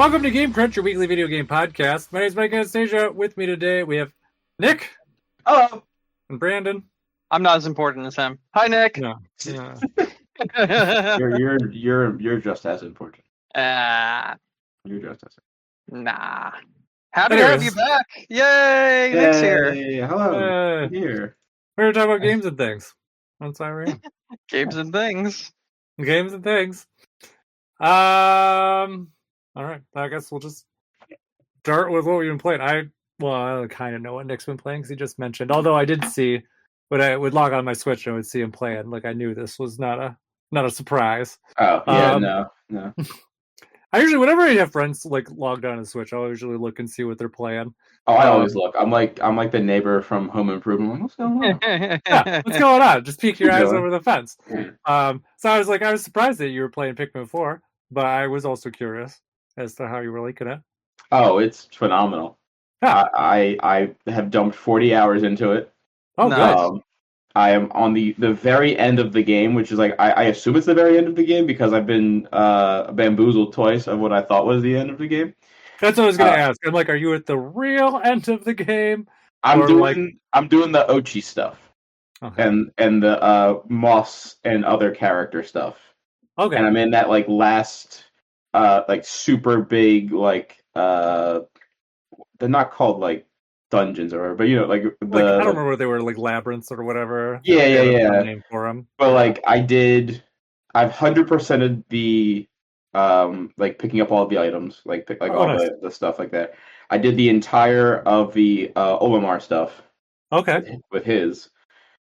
Welcome to Game Crunch, your weekly video game podcast. My name is Mike Anastasia. With me today, we have Nick. Hello. And Brandon. I'm not as important as him. Hi, Nick. No. You're just as important. You're just as Nah. Happy to have you back. Yay! Nick's here. Hello. I'm here. We're going to talk about games and things. That's why we're here. Games and things. Games and things. All right. I guess we'll just start with what we've been playing. I kind of know what Nick's been playing because he just mentioned. Although I did see when I would log on my Switch and I would see him playing. Like I knew this was not a surprise. Oh yeah, no. I usually, whenever I have friends like logged on to Switch, I'll usually look and see what they're playing. Oh, I always look. I'm like the neighbor from Home Improvement. I'm like, what's going on? Yeah, what's going on? Just peek your eyes over the fence. So I was surprised that you were playing Pikmin 4, but I was also curious as to how you were liking it. Oh, it's phenomenal. Yeah. I have dumped 40 hours into it. Oh, good. I am on the very end of the game, which is like I assume it's the very end of the game because I've been bamboozled twice of what I thought was the end of the game. That's what I was going to ask. I'm like, are you at the real end of the game? I'm doing the Ochi stuff, and the Moss and other character stuff. Okay. And I'm in that like last like super big like they're not called like dungeons or whatever, but you know like I don't remember what they were, like labyrinths or whatever. Yeah. Name for them. But like I've 100%ed the like picking up all the items, like all nice. the stuff like that. I did the entire of the OMR stuff. Okay. With his.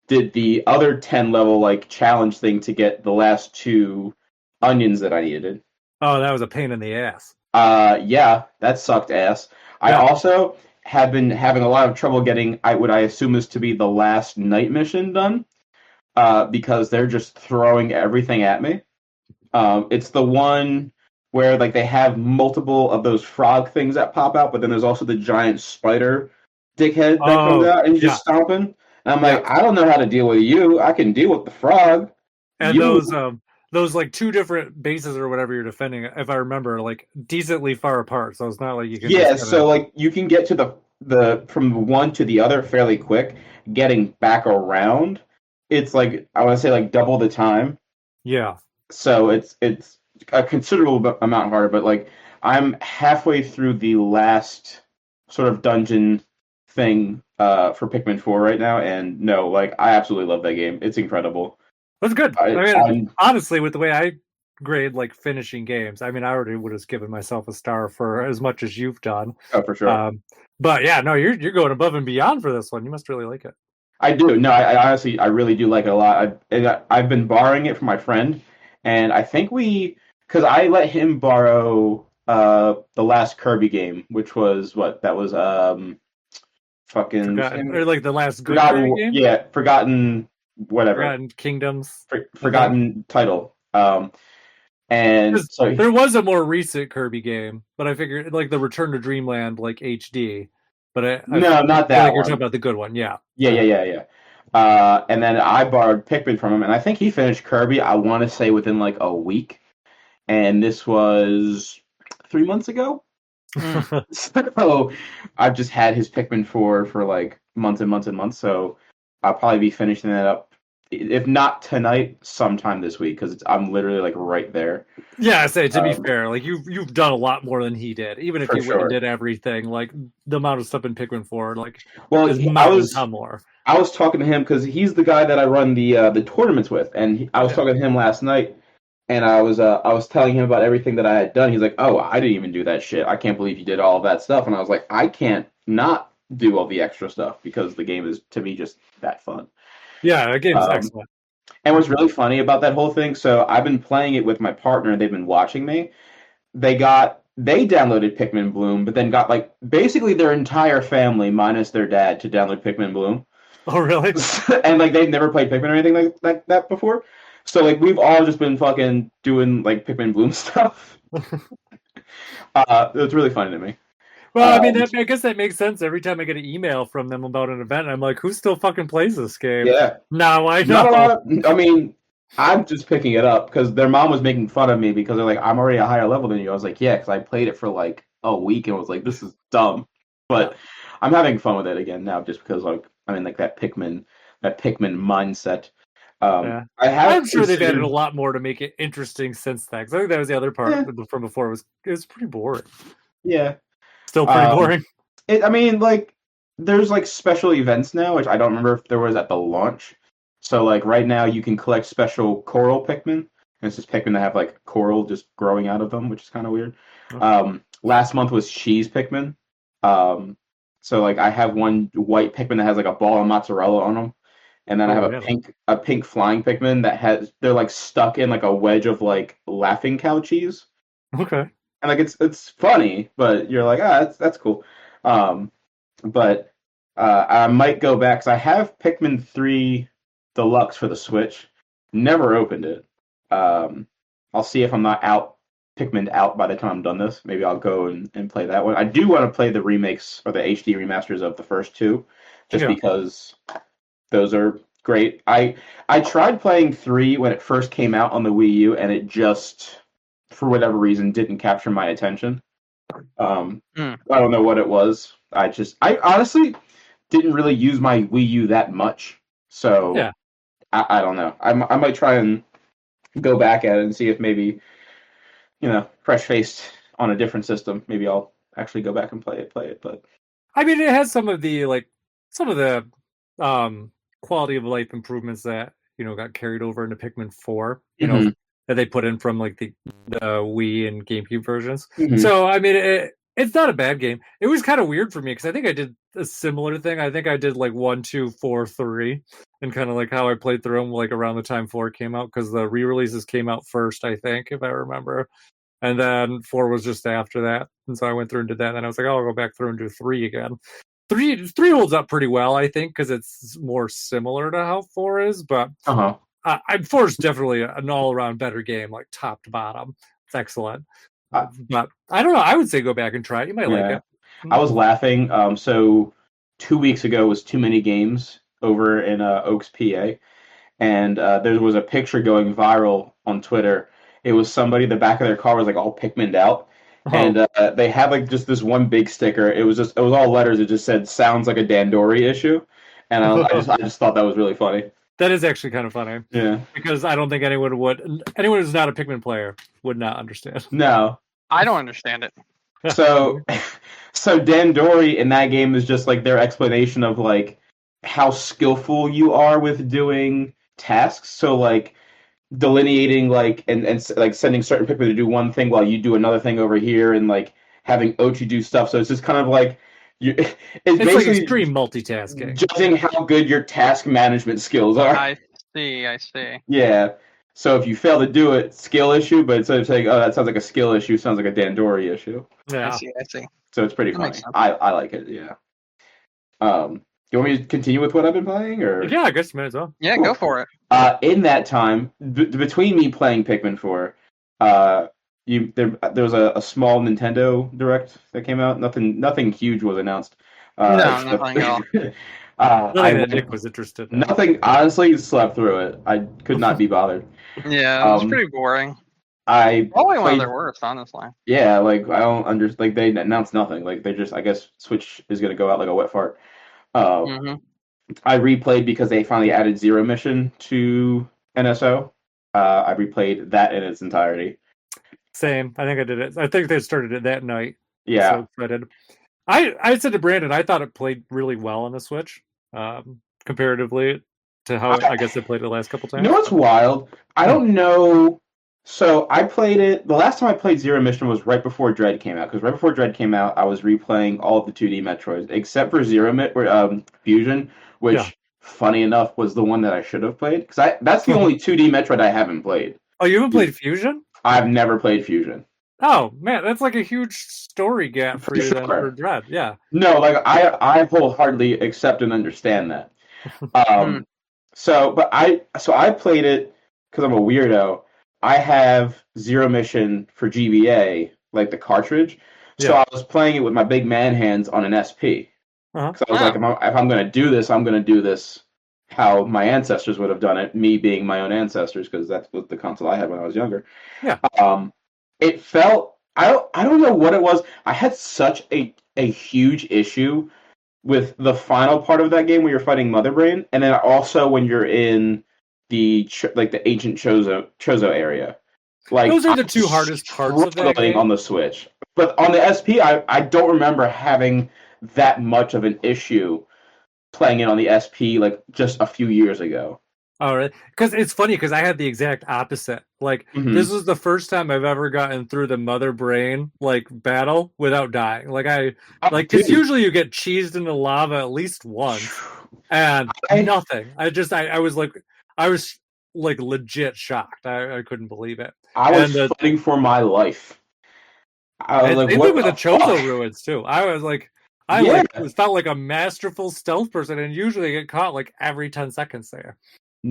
Did the other 10 level like challenge thing to get the last 2 onions that I needed. Oh, that was a pain in the ass. Yeah, that sucked ass. Yeah. I also have been having a lot of trouble getting what I assume is to be the last night mission done, because they're just throwing everything at me. It's the one where like they have multiple of those frog things that pop out, but then there's also the giant spider dickhead that comes out and just stomping. And I'm like, I don't know how to deal with you. I can deal with the frog. And those like 2 different bases or whatever you're defending, if I remember, like decently far apart. So it's not like you can. Yeah, so like you can get to the from one to the other fairly quick. Getting back around, it's like I want to say like double the time. Yeah. So it's a considerable amount harder, but like I'm halfway through the last sort of dungeon thing for Pikmin 4 right now, and no, like I absolutely love that game. It's incredible. That's good. I mean, honestly, with the way I grade like finishing games, I mean, I already would have given myself a star for as much as you've done. Oh, for sure. But yeah, no, you're going above and beyond for this one. You must really like it. I do. No, I honestly, I really do like it a lot. I've been borrowing it from my friend, and I think because I let him borrow the last Kirby game, which was what that was or like the last good Kirby game. Yeah, Forgotten Kingdoms. Forgotten title. And so there was a more recent Kirby game, but I figured like the Return to Dreamland like HD. But no, not that one. You're talking about the good one, yeah. Yeah. And then I borrowed Pikmin from him, and I think he finished Kirby, I want to say, within like a week. And this was 3 months ago. So I've just had his Pikmin 4 for like months and months and months. So I'll probably be finishing that up, if not tonight, sometime this week, because I'm literally like right there. Yeah, I say to be fair, like you've done a lot more than he did. Even if you went and did everything, like the amount of stuff in Pikmin 4, like I was talking to him because he's the guy that I run the tournaments with, and I was talking to him last night, and I was telling him about everything that I had done. He's like, "Oh, I didn't even do that shit. I can't believe you did all of that stuff." And I was like, "I can't not do all the extra stuff because the game is to me just that fun." Yeah, the game's excellent. And what's really funny about that whole thing, so I've been playing it with my partner, and they've been watching me. They downloaded Pikmin Bloom, but then got like basically their entire family minus their dad to download Pikmin Bloom. Oh, really? And like they've never played Pikmin or anything like that before. So like we've all just been fucking doing like Pikmin Bloom stuff. It's really funny to me. Well, I mean, I guess that makes sense. Every time I get an email from them about an event, I'm like, who still fucking plays this game? Yeah. Now I know. Not a lot. I mean, I'm just picking it up because their mom was making fun of me because they're like, I'm already a higher level than you. I was like, yeah, because I played it for like a week and was like, this is dumb. But I'm having fun with it again now just because like I'm in like that Pikmin mindset. I'm sure they've added a lot more to make it interesting since that. 'Cause I think that was the other part from before. It was pretty boring. Yeah, still pretty boring. I mean, like there's like special events now, which I don't remember if there was at the launch. So like right now you can collect special coral Pikmin. And it's just Pikmin that have like coral just growing out of them, which is kind of weird. Last month was cheese Pikmin. So like I have one white Pikmin that has like a ball of mozzarella on them. And then I have a pink flying Pikmin that they're like stuck in like a wedge of like laughing cow cheese. Okay. And like it's funny, but you're like, that's cool. But I might go back because I have Pikmin 3 Deluxe for the Switch. Never opened it. I'll see if I'm not Pikmin out by the time I'm done this. Maybe I'll go and play that one. I do want to play the remakes or the HD remasters of the first two, just because those are great. I tried playing 3 when it first came out on the Wii U, and it just, for whatever reason, didn't capture my attention. I don't know what it was. I honestly didn't really use my Wii U that much, so I don't know. I might try and go back at it and see if maybe, fresh-faced on a different system. Maybe I'll actually go back and play it. But I mean, it has some of the quality of life improvements that got carried over into Pikmin 4. That they put in from like the Wii and GameCube versions. So I mean, it's not a bad game. It was kind of weird for me because I think I did a similar thing. I think I did like 1, 2, 4, 3, and kind of like how I played through them like around the time 4 came out because the re-releases came out first, I think, if I remember, and then 4 was just after that. And so I went through and did that, and then I was like, oh, I'll go back through and do 3 again. 3 holds up pretty well, I think, because it's more similar to how 4 is, but 4 is definitely an all-around better game, like top to bottom. It's excellent. But I don't know. I would say go back and try it. You might like it. I was laughing. So 2 weeks ago was Too Many Games over in Oaks, PA, and there was a picture going viral on Twitter. It was somebody, the back of their car was like all Pikmin'd out, and they had like just this one big sticker. It was all letters. It just said "Sounds like a Dandori issue," and I just thought that was really funny. That is actually kind of funny. Yeah. Because I don't think anyone who's not a Pikmin player would not understand. No. I don't understand it. So Dandori in that game is just like their explanation of like how skillful you are with doing tasks. So like delineating like and like sending certain Pikmin to do one thing while you do another thing over here and like having Ochi do stuff. So it's just kind of like it's basically like extreme multitasking. Judging how good your task management skills are. I see. Yeah. So if you fail to do it, skill issue, but instead of saying, oh, that sounds like a skill issue, sounds like a Dandori issue. Yeah. I see. So it's pretty funny. I like it, yeah. Do you want me to continue with what I've been playing? Or? Yeah, I guess you might as well. Yeah, cool. Go for it. In that time, between me playing Pikmin 4, there was a small Nintendo Direct that came out. Nothing huge was announced. No, nothing at all. Nothing that Nick was interested in. Nothing, honestly, slept through it. I could not be bothered. Yeah, it was pretty boring. Probably one of their worst, honestly. Yeah, like I don't understand. Like they announced nothing. Like they just, I guess, Switch is gonna go out like a wet fart. I replayed because they finally added Zero Mission to NSO. I replayed that in its entirety. Same. I think I did it. I think they started it that night. Yeah. So excited. I said to Brandon, I thought it played really well on the Switch, comparatively to how I guess I played it the last couple times. You know what's wild? I don't know. So I played it. The last time I played Zero Mission was right before Dread came out. Because right before Dread came out, I was replaying all of the 2D Metroids, except for Fusion, which, funny enough, was the one that I should have played. Because that's the only 2D Metroid I haven't played. Oh, you haven't played Fusion? I've never played Fusion. Oh man, that's like a huge story gap for you then for Dread. Yeah. No, like I wholeheartedly accept and understand that. So I played it because I'm a weirdo. I have Zero Mission for GBA, like the cartridge. So I was playing it with my big man hands on an SP. Because I was like, if I'm going to do this, I'm going to do this how my ancestors would have done it, me being my own ancestors, because that's what the console I had when I was younger. Yeah. It felt, I don't know what it was. I had such a huge issue with the final part of that game where you're fighting Mother Brain, and then also when you're in the ancient Chozo area. Like, those are the two hardest parts of that game on the Switch. But on the SP, I don't remember having that much of an issue playing it on the SP like just a few years ago. Oh, really? Because it's funny because I had the exact opposite. Like, this was the first time I've ever gotten through the Mother Brain like battle without dying. Like because usually you get cheesed into lava at least once, and nothing. I was like legit shocked. I couldn't believe it. I was fighting for my life. I was like, what with the Chozo ruins too. I was like, felt like a masterful stealth person, and usually get caught like every 10 seconds there.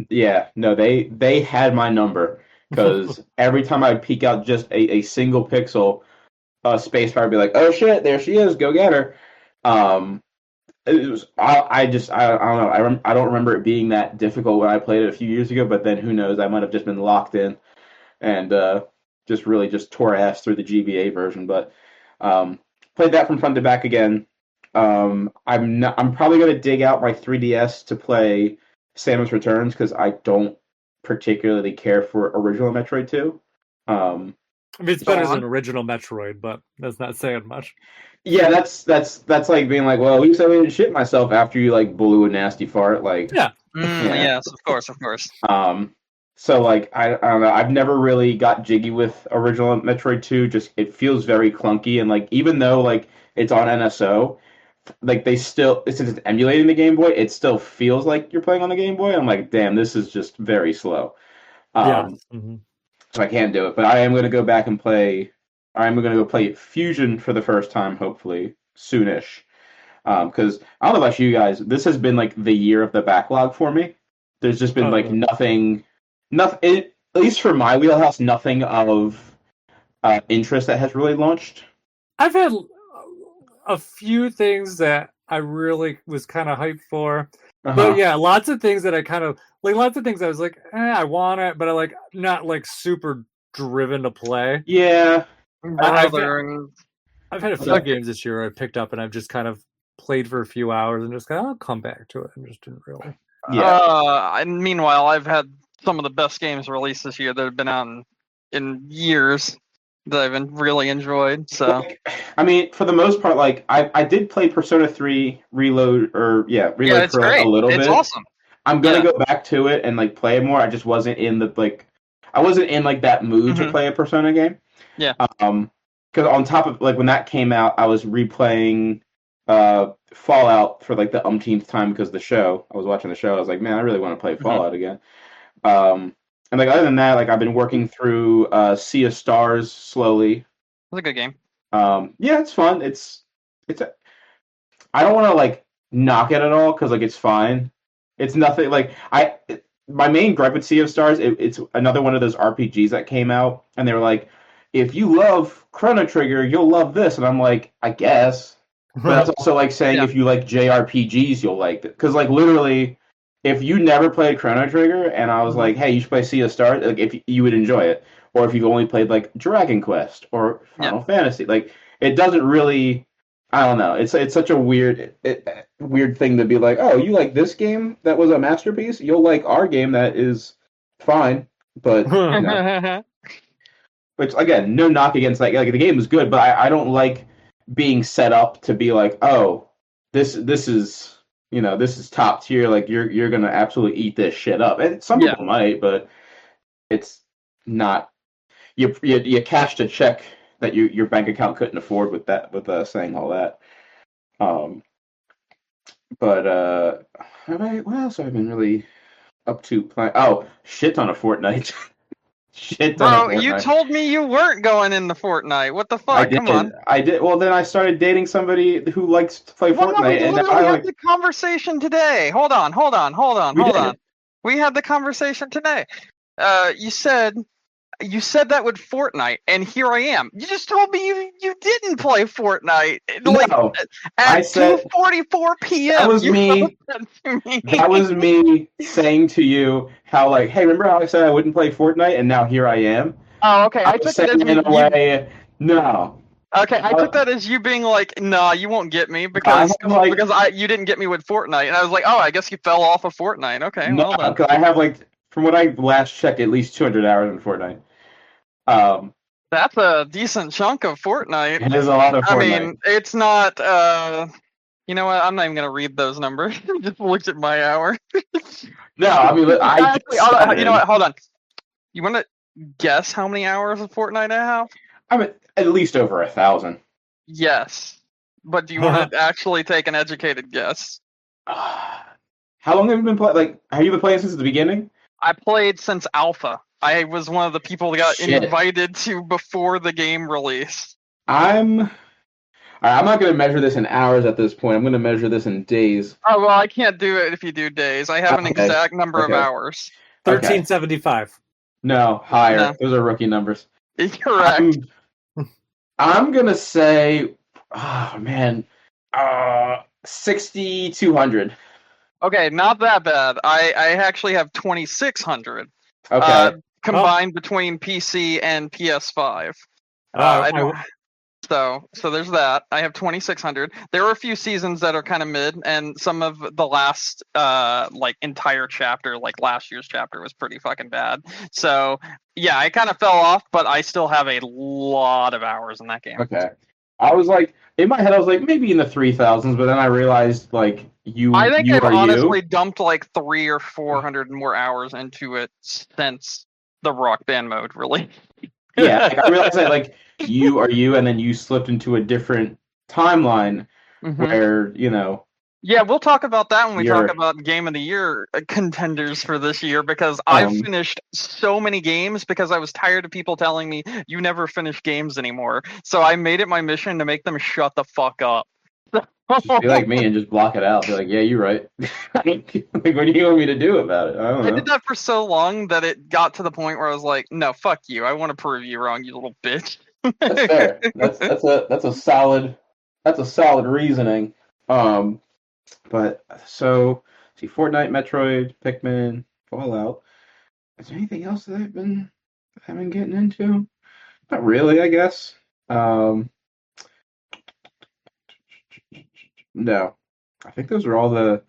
Yeah, no, they had my number because every time I'd peek out just a single pixel, spacebar would be like, oh shit, there she is, go get her. It was I don't know. I don't remember it being that difficult when I played it a few years ago, but then who knows? I might have just been locked in and just tore ass through the GBA version. But played that from front to back again. I'm probably gonna dig out my 3DS to play Samus Returns because I don't particularly care for original Metroid 2. I mean, it's better than original Metroid, but that's not saying much. Yeah, that's like being like, well, at least I didn't shit myself after you like blew a nasty fart. Like, yes, of course. So like I don't know. I've never really got jiggy with original Metroid 2. Just it feels very clunky, and like even though like it's on NSO, like they still, since it's emulating the Game Boy, it still feels like you're playing on the Game Boy. I'm like, damn, this is just very slow. So I can't do it. But I am going to go back and play. I'm going to go play Fusion for the first time, hopefully soonish. Because I don't know about you guys, this has been like the year of the backlog for me. There's just been like nothing. At least for my wheelhouse, nothing of interest that has really launched. I've had a few things that I really was kind of hyped for. But yeah, lots of things that I kind of like. Lots of things I was like, I want it, but I like not like super driven to play. Yeah, I've had a few games this year I picked up and I've just kind of played for a few hours and just kind of I'll come back to it and just didn't really. Yeah. And meanwhile, I've had some of the best games released this year that have been out in years that I've really enjoyed. So, I mean, for the most part, like I did play Persona 3 Reload for great. A little bit. It's awesome. I'm gonna go back to it and like play it more. I just wasn't in the that mood to play a Persona game. Yeah. Because on top of like when that came out, I was replaying Fallout for like the umpteenth time because the show. I was watching the show. I was like, man, I really want to play Fallout again. And like other than that, like I've been working through Sea of Stars slowly. It's a good game. Yeah, it's fun. I don't want to like knock it at all because like it's fine. It's nothing like my main gripe with Sea of Stars. It's another one of those RPGs that came out, and they were like, if you love Chrono Trigger, you'll love this, and I'm like, I guess. But that's also like saying if you like JRPGs, you'll like it because like literally. If you never played Chrono Trigger and I was like, hey, you should play Sea of Stars, like if you would enjoy it. Or if you've only played like Dragon Quest or Final Fantasy. Like it doesn't really I don't know. It's such a weird thing to be like, oh, you like this game that was a masterpiece? You'll like our game that is fine. But which again, no knock against like the game is good, but I don't like being set up to be like, oh, this is this is top tier. Like you're gonna absolutely eat this shit up. And some people might, but it's not. You cashed a check that your bank account couldn't afford with that. With saying all that. But what else have I been really up to? Oh, shit ton of Fortnite. Bro, you told me you weren't going into Fortnite. What the fuck? Come on. I did. Well, then I started dating somebody who likes to play Fortnite. And we had the conversation today. Hold on. We had the conversation today. You said You said that with Fortnite, and here I am. You just told me you didn't play Fortnite. Like No, at I said 2:44 p.m. that was you me. wrote that to me. That was me saying to you how, like, hey, remember how I said I wouldn't play Fortnite, and now here I am. Oh, okay. I was took it as saying in a you. way, no. Okay, I took that as you being like, nah, you won't get me I because have like you didn't get me with Fortnite, and I was like, oh, I guess you fell off of Fortnite. Okay, no, well then. 'cause I have like from what I last checked, at least 200 hours in Fortnite. That's a decent chunk of Fortnite. It is a lot of Fortnite. I mean, it's not. You know what? I'm not even gonna read those numbers. Just looked at my hour. No, I mean, I Actually, you know what? Hold on. You want to guess how many hours of Fortnite I have? I'm at least over 1,000. Yes, but do you want to actually take an educated guess? How long have you been playing? Like, have you been playing since the beginning? I played since Alpha. I was one of the people that got Shit. invited to before the game release. I'm not going to measure this in hours at this point. I'm going to measure this in days. Oh well, I can't do it if you do days. I have an Okay. exact number of Okay. hours. 1375. No, higher. No. Those are rookie numbers. Correct. I'm going to say, oh man, 6,200. Okay, not that bad. I actually have 2,600. Okay. Combined between PC and PS5. I don't. So there's that. I have 2,600. There are a few seasons that are kind of mid, and some of the last like entire chapter, like last year's chapter, was pretty fucking bad. So yeah, I kind of fell off, but I still have a lot of hours in that game. Okay. I was like, in my head, I was like, maybe in the 3,000s, but then I realized, like, I think I've honestly dumped like 300 or 400 more hours into it since the Rock Band mode, really. Yeah, like, I realized that, like, you are you, and then you slipped into a different timeline where, you know. Yeah, we'll talk about that when we talk about Game of the Year contenders for this year, because I've finished so many games because I was tired of people telling me you never finish games anymore. So I made it my mission to make them shut the fuck up. Just be like me and just block it out. Be like, yeah, you're right. Like, what do you want me to do about it? I don't know. I did that for so long that it got to the point where I was like, no, fuck you. I want to prove you wrong, you little bitch. That's fair. That's a solid reasoning. But so see, Fortnite, Metroid, Pikmin, Fallout. Is there anything else that I've been getting into? Not really, I guess. No, I think those are all the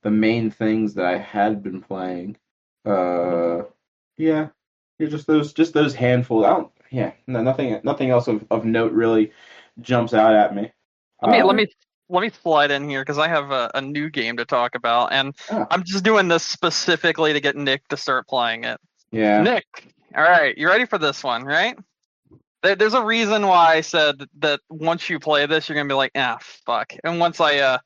main things that I had been playing. Yeah, just those handful. Nothing else of note really jumps out at me. Let me slide in here because I have a new game to talk about, and I'm just doing this specifically to get Nick to start playing it. Yeah. Nick, all right, you ready for this one, right? There's a reason why I said that once you play this, you're gonna be like, fuck. And once I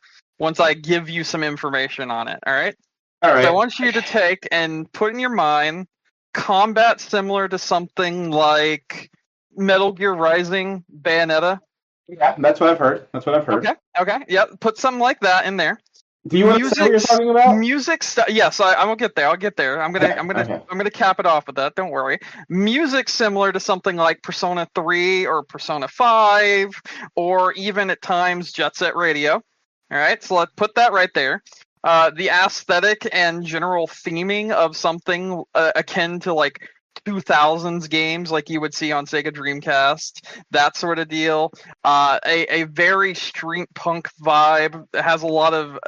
give you some information on it, all right? All right. So I want you to take and put in your mind combat similar to something like Metal Gear Rising Bayonetta. Yeah, that's what I've heard. Okay. Yep. Put something like that in there. Do you want to say what you're talking about? Music stuff. Yes, I will get there. I'll get there. I'm gonna cap it off with that. Don't worry. Music similar to something like Persona 3 or Persona 5, or even at times Jet Set Radio. All right, so let's put that right there. The aesthetic and general theming of something akin to like 2000s games like you would see on Sega Dreamcast, that sort of deal. A very street punk vibe. It has a lot of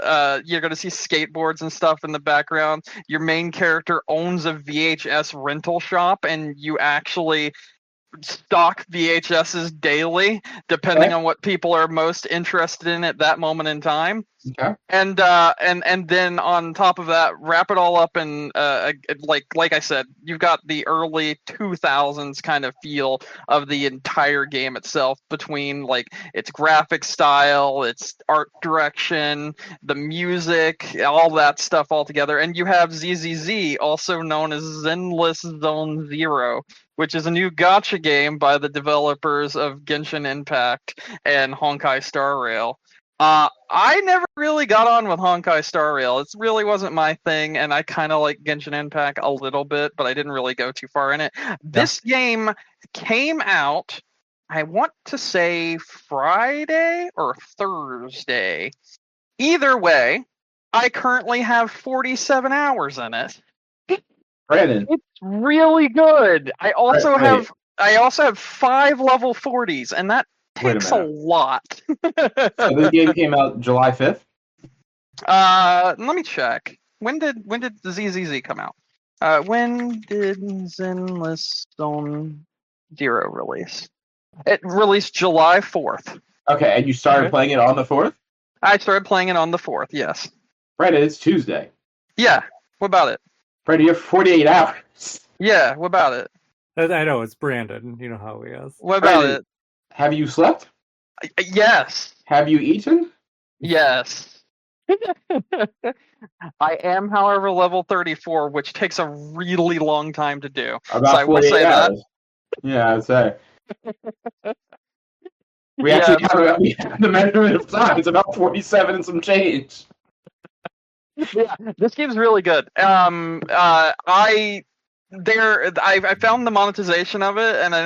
you're going to see skateboards and stuff in the background. Your main character owns a VHS rental shop, and you actually stock VHSs daily depending on what people are most interested in at that moment in time. Okay. And then on top of that, wrap it all up in like I said, you've got the early 2000s kind of feel of the entire game itself, between like its graphic style, its art direction, the music, all that stuff all together. And you have ZZZ, also known as Zenless Zone Zero, which is a new gacha game by the developers of Genshin Impact and Honkai Star Rail. I never really got on with Honkai Star Rail. It really wasn't my thing, and I kind of like Genshin Impact a little bit, but I didn't really go too far in it. This game came out, I want to say Friday or Thursday. Either way, I currently have 47 hours in it. Brandon. It's really good. I also have 5 level 40s, and that takes a lot. So this game came out July 5th? Let me check. When did the ZZZ come out? When did Zenless Zone Zero release? It released July 4th. Okay, and you started playing it on the 4th? I started playing it on the 4th, yes. Brandon, it's Tuesday. Yeah, what about it? Brandon, you have 48 hours. Yeah, what about it? I know, it's Brandon. You know how he is. What about it? Have you slept? Yes. Have you eaten? Yes. I am, however, level 34, which takes a really long time to do. About so I will say hours. Yeah, I'd say. We have the measurement of time. It's about 47 and some change. Yeah, this game's really good. I found the monetization of it, and I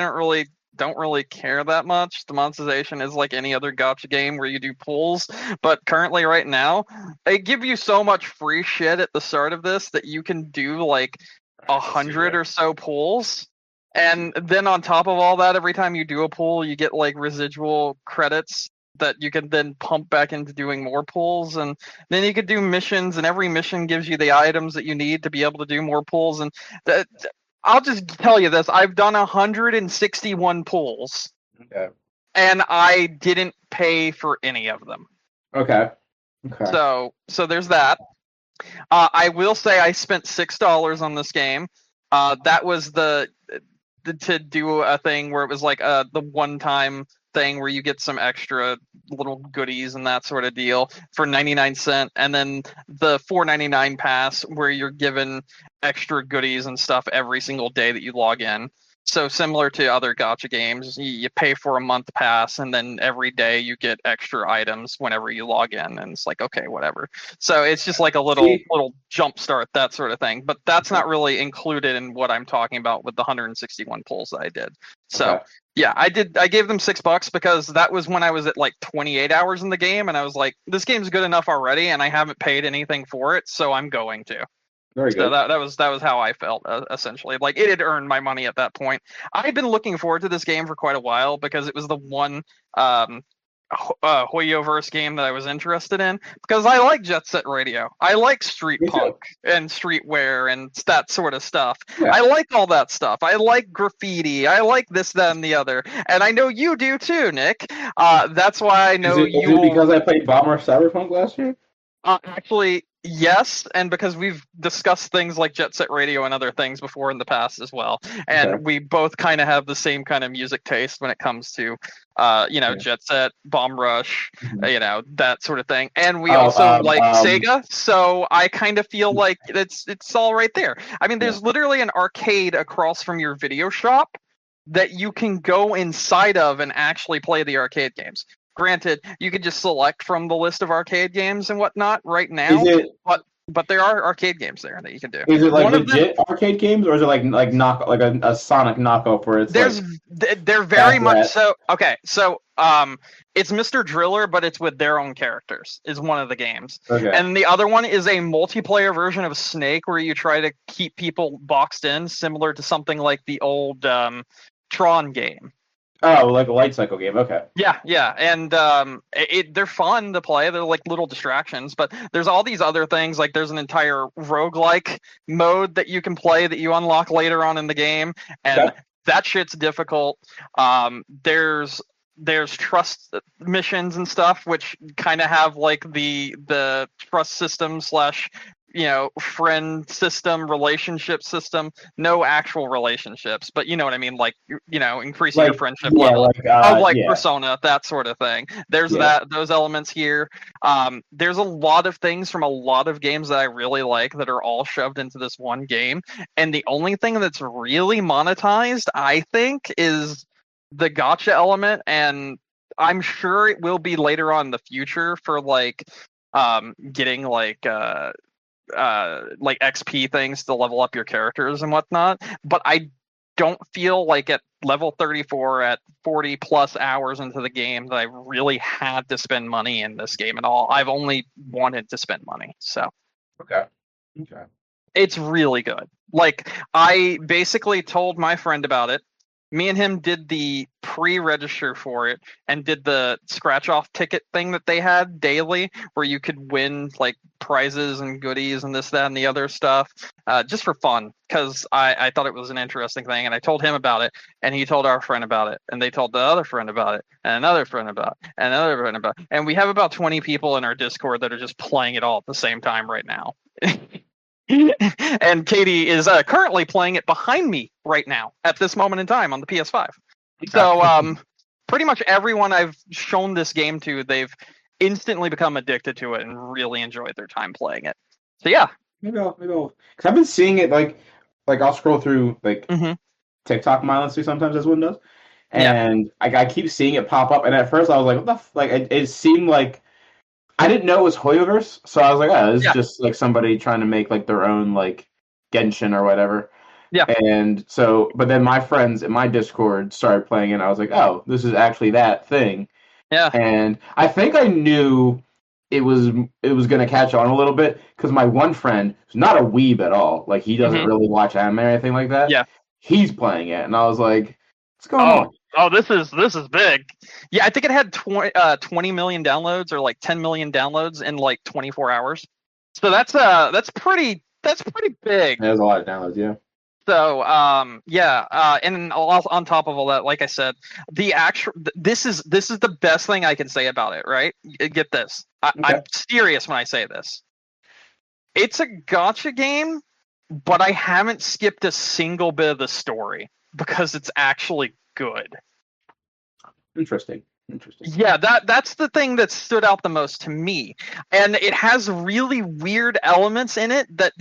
don't really care that much. The monetization is like any other gacha game where you do pulls, but currently right now they give you so much free shit at the start of this that you can do like 100 or so pulls, and then on top of all that, every time you do a pull, you get like residual credits that you can then pump back into doing more pulls, and then you could do missions, and every mission gives you the items that you need to be able to do more pulls. And I'll just tell you this: I've done 161 pulls, and I didn't pay for any of them. Okay. So there's that. I will say I spent $6 on this game. That was to do a thing where it was like the one-time thing where you get some extra little goodies and that sort of deal for 99¢, and then the $4.99 pass where you're given extra goodies and stuff every single day that you log in. So similar to other gacha games, you pay for a month pass, and then every day you get extra items whenever you log in, and it's like, okay, whatever. So it's just like a little jump start, that sort of thing. But that's not really included in what I'm talking about with the 161 pulls that I did. So yeah, I gave them $6 because that was when I was at like 28 hours in the game, and I was like, this game's good enough already, and I haven't paid anything for it, so I'm going to. Very good. So that was how I felt, essentially. Like, it had earned my money at that point. I'd been looking forward to this game for quite a while because it was the one Hoyoverse game that I was interested in, because I like Jet Set Radio. I like street punk and streetwear and that sort of stuff. Yeah. I like all that stuff. I like graffiti. I like this, that, and the other. And I know you do too, Nick. That's why I know you. Is it because I played Bomber Cyberpunk last year? Actually, yes, and because we've discussed things like Jet Set Radio and other things before in the past as well, and we both kind of have the same kind of music taste when it comes to, Jet Set, Bomb Rush, that sort of thing, and we also like Sega. So I kind of feel like it's all right there. I mean, there's literally an arcade across from your video shop that you can go inside of and actually play the arcade games. Granted, you can just select from the list of arcade games and whatnot right now, but there are arcade games there that you can do. Is it like legit arcade games, or is it like a Sonic knockoff where it's they're very much so. Okay, so it's Mr. Driller, but it's with their own characters. Is one of the games, and the other one is a multiplayer version of Snake, where you try to keep people boxed in, similar to something like the old Tron game. Oh, like a light cycle game. Okay. Yeah, and they're fun to play. They're like little distractions, but there's all these other things. Like there's an entire roguelike mode that you can play that you unlock later on in the game, and that shit's difficult. There's trust missions and stuff, which kind of have like the trust system / friend system, relationship system. No actual relationships, but you know what I mean, like increasing your friendship level, Persona, that sort of thing. There's those elements here. There's a lot of things from a lot of games that I really like that are all shoved into this one game, and the only thing that's really monetized, I think, is the gacha element, and I'm sure it will be later on in the future for like getting like XP things to level up your characters and whatnot. But I don't feel like at level 34 at 40 plus hours into the game that I really had to spend money in this game at all. I've only wanted to spend money. So Okay. it's really good. Like, I basically told my friend about it. Me and him did the pre-register for it and did the scratch-off ticket thing that they had daily, where you could win like prizes and goodies and this, that, and the other stuff, just for fun. Because I thought it was an interesting thing, and I told him about it, and he told our friend about it, and they told the other friend about it, and another friend about it, and another friend about it. And we have about 20 people in our Discord that are just playing it all at the same time right now. And Katie is currently playing it behind me right now at this moment in time on the PS5. So pretty much everyone I've shown this game to, they've instantly become addicted to it and really enjoyed their time playing it. So yeah, Maybe I'll. Because I've been seeing it like I'll scroll through like TikTok mindlessly sometimes as one does, and I keep seeing it pop up. And at first I was like, what the it seemed like. I didn't know it was Hoyoverse, so I was like, oh, this is just like somebody trying to make like their own like Genshin or whatever. Yeah. And so, but then my friends in my Discord started playing it, and I was like, oh, this is actually that thing. Yeah. And I think I knew it was going to catch on a little bit because my one friend, who's not a weeb at all, like he doesn't really watch anime or anything like that. Yeah. He's playing it, and I was like, what's going on? Oh, this is big. Yeah, I think it had 20 million downloads or like 10 million downloads in like 24 hours. So that's pretty big. There's a lot of downloads, yeah. So and on top of all that, like I said, this is the best thing I can say about it. Right? Get this. I'm serious when I say this. It's a gacha game, but I haven't skipped a single bit of the story because it's actually good. Interesting. Yeah, that's the thing that stood out the most to me. And it has really weird elements in it that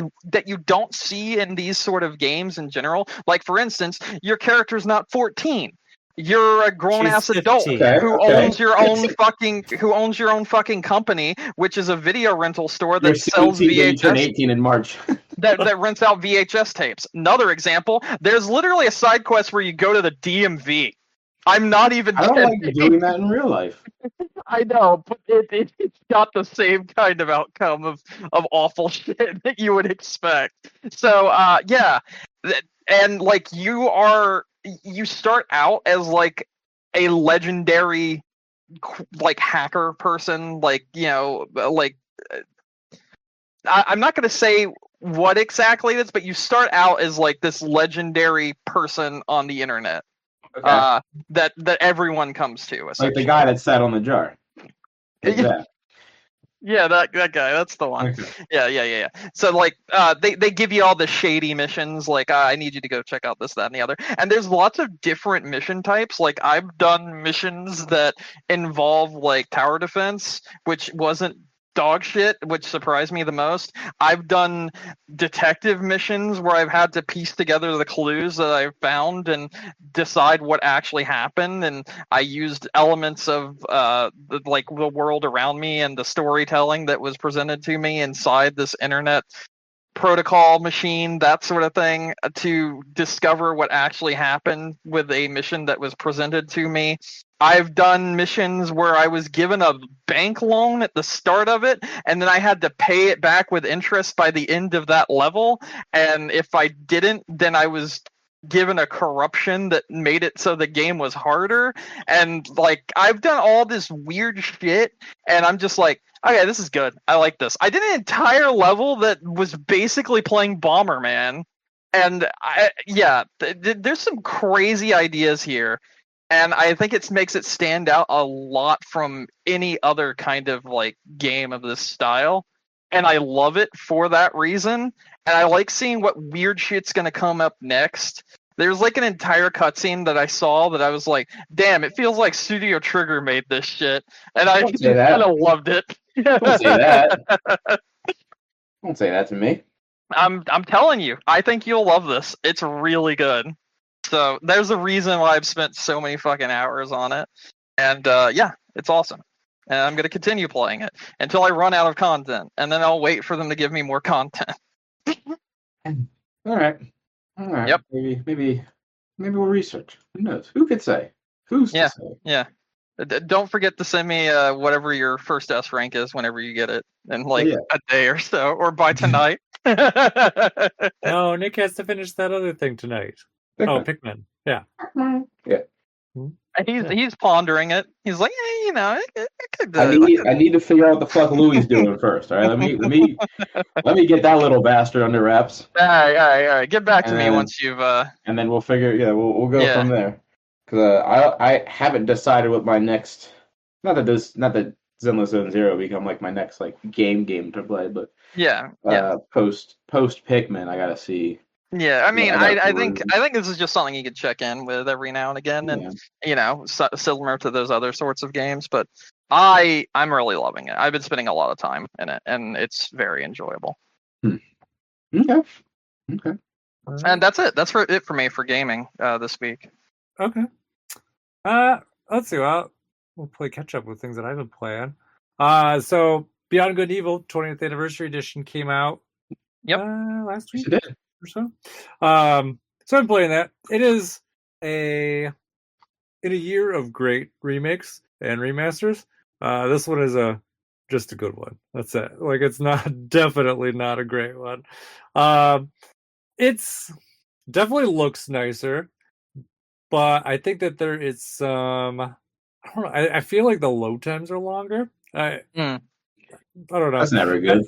you don't see in these sort of games in general. Like, for instance, your character's not 14. You're a grown-ass adult who owns your own fucking company, which is a video rental store that sells VHS. You turn 18 in March. that rents out VHS tapes. Another example, there's literally a side quest where you go to the DMV. I'm not even. I don't like doing that in real life. I know, but it's got the same kind of outcome of awful shit that you would expect. So yeah, and like you start out as like a legendary like hacker person, like, you know, like I'm not gonna say what exactly it is, but you start out as like this legendary person on the internet. That everyone comes to. Like the guy that sat on the jar. Yeah, that guy. That's the one. Okay. Yeah. So like, they give you all the shady missions. Like, I need you to go check out this, that, and the other. And there's lots of different mission types. Like, I've done missions that involve like tower defense, which wasn't dog shit, which surprised me the most. I've done detective missions where I've had to piece together the clues that I found and decide what actually happened, and I used elements of the world around me and the storytelling that was presented to me inside this internet protocol machine, that sort of thing, to discover what actually happened with a mission that was presented to me. I've done missions where I was given a bank loan at the start of it, and then I had to pay it back with interest by the end of that level. And if I didn't, then I was given a corruption that made it so the game was harder. And like, I've done all this weird shit, and I'm just like, okay, this is good. I like this. I did an entire level that was basically playing Bomberman. And there's some crazy ideas here. And I think it makes it stand out a lot from any other kind of like game of this style. And I love it for that reason. And I like seeing what weird shit's going to come up next. There's like an entire cutscene that I saw that I was like, damn, it feels like Studio Trigger made this shit. And I kind of loved it. Don't say that. Don't say that to me. I'm telling you, I think you'll love this. It's really good. So there's a reason why I've spent so many fucking hours on it. And yeah, it's awesome. And I'm going to continue playing it until I run out of content, and then I'll wait for them to give me more content. All right. Yep. Maybe we'll research. Who knows? Who could say? Who's to say? Yeah. Don't forget to send me whatever your first S rank is whenever you get it in like a day or so, or by tonight. No, Nick has to finish that other thing tonight. Pikmin. Oh, Pikmin. Yeah. Yeah. He's pondering it. He's like, you know, it could, I need to figure out what the fuck Louie's doing first. All right, let me get that little bastard under wraps. All right. Get back to me once you've. And then we'll figure. Yeah, we'll go from there. Because I haven't decided what my next. Not that Zenless Zone Zero become like my next like game to play, but post Pikmin, I gotta see. Yeah, I mean, I think this is just something you could check in with every now and again, and you know, similar to those other sorts of games. But I'm really loving it. I've been spending a lot of time in it, and it's very enjoyable. Okay. And that's it. That's it for me for gaming this week. Okay. Let's see. We'll play catch up with things that I've been playing. So Beyond Good and Evil 20th Anniversary Edition came out. Yep. Last week. Yes, it did. Or so. So I'm playing that. It is in a year of great remakes and remasters. This one is just a good one. That's it. Like, it's definitely not a great one. It's definitely looks nicer, but I think that there is some. I don't know. I feel like the load times are longer. I don't know. That's never good.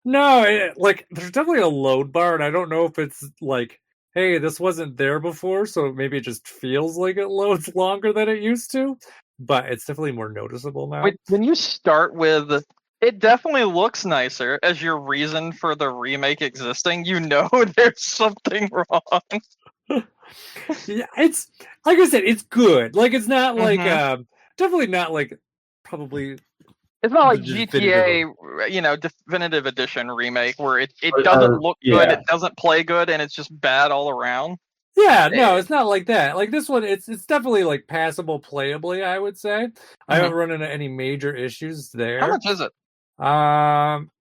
No, there's definitely a load bar, and I don't know if it's like, hey, this wasn't there before, so maybe it just feels like it loads longer than it used to, but it's definitely more noticeable now. Wait, when you start with, it definitely looks nicer as your reason for the remake existing, you know there's something wrong. Yeah, it's, like I said, it's good. Like, it's not like, definitely not like, probably... It's not like GTA, Definitive Edition remake where it doesn't look good, it doesn't play good, and it's just bad all around. Yeah, no, it's not like that. Like this one, it's definitely like passable playably, I would say. I haven't run into any major issues there. How much is it?